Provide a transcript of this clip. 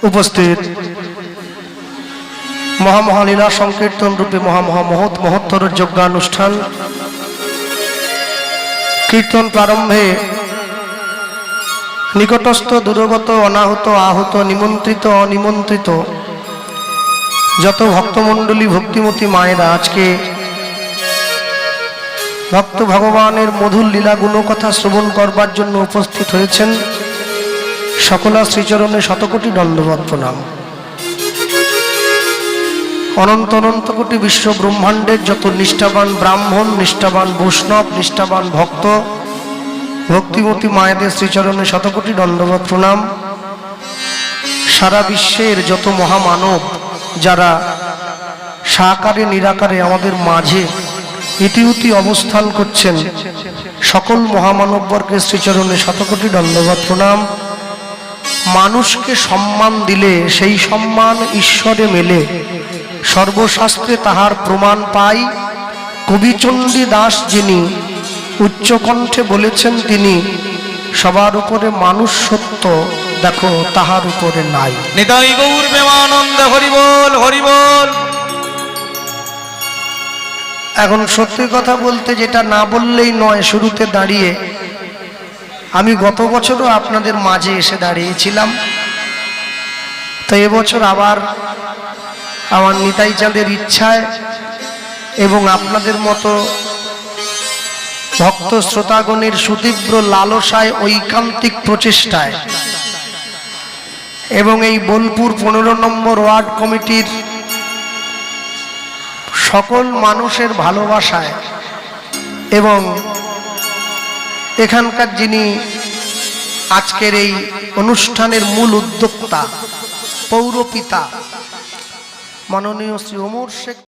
উপস্থিত মহামহালীলা সংকীর্তন রূপে মহত্তর যজ্ঞানুষ্ঠান কীর্তন প্রারম্ভে নিকটস্থ দূরগত অনাহত আহত নিমন্ত্রিত অনিমন্ত্রিত যত ভক্তমণ্ডলী ভক্তিমতী মায়েরা আজকে ভক্ত ভগবানের মধুর লীলা গুণকথা শ্রবণ করবার জন্য উপস্থিত হয়েছেন, সকলা শ্রীচরণে শতকোটি দণ্ডবৎ প্রণাম। অনন্ত অনন্ত কোটি বিশ্ব ব্রহ্মাণ্ডের যত নিষ্ঠাবান ব্রাহ্মণ, নিষ্ঠাবান বৈষ্ণব, নিষ্ঠাবান ভক্ত ভক্তিমতী মায়েদের শ্রীচরণে শতকোটি দণ্ডবৎ প্রণাম। সারা বিশ্বের যত মহামানব যারা সাকারে নিরাকারে আমাদের মাঝে ইতিউতি অবস্থান করছেন, সকল মহামানববর্গের শ্রীচরণে শতকোটি দণ্ডবৎ প্রণাম। মানুষকে সম্মান দিলে সেই সম্মান ঈশ্বরে মেলে, সর্বশাস্ত্রে তাহার প্রমাণ পাই। কবিচণ্ডী দাস যিনি উচ্চকণ্ঠে বলেছেন, তিনি সবার উপরে মানুষ সত্য, দেখো তাহার উপরে নাই। নিতাই গৌর প্রেমানন্দ, হরি বল হরি বল। এখন সত্যি কথা বলতে, যেটা না বললেই নয়, শুরুতে দাঁড়িয়ে আমি গত বছরও আপনাদের মাঝে এসে দাঁড়িয়েছিলাম, তো এবছর আবার আমার নিতাই চাঁদের ইচ্ছায় এবং আপনাদের মতো ভক্ত শ্রোতাগণের সুতীব্র লালসায়, ঐকান্তিক প্রচেষ্টায় এবং এই বোলপুর 15 নম্বর ওয়ার্ড কমিটির সকল মানুষের ভালোবাসায় এবং এখানকার যিনি আজকের এই অনুষ্ঠানের মূল উদ্যোক্তা, পৌরপিতা মাননীয় শ্রী ওমর শেখ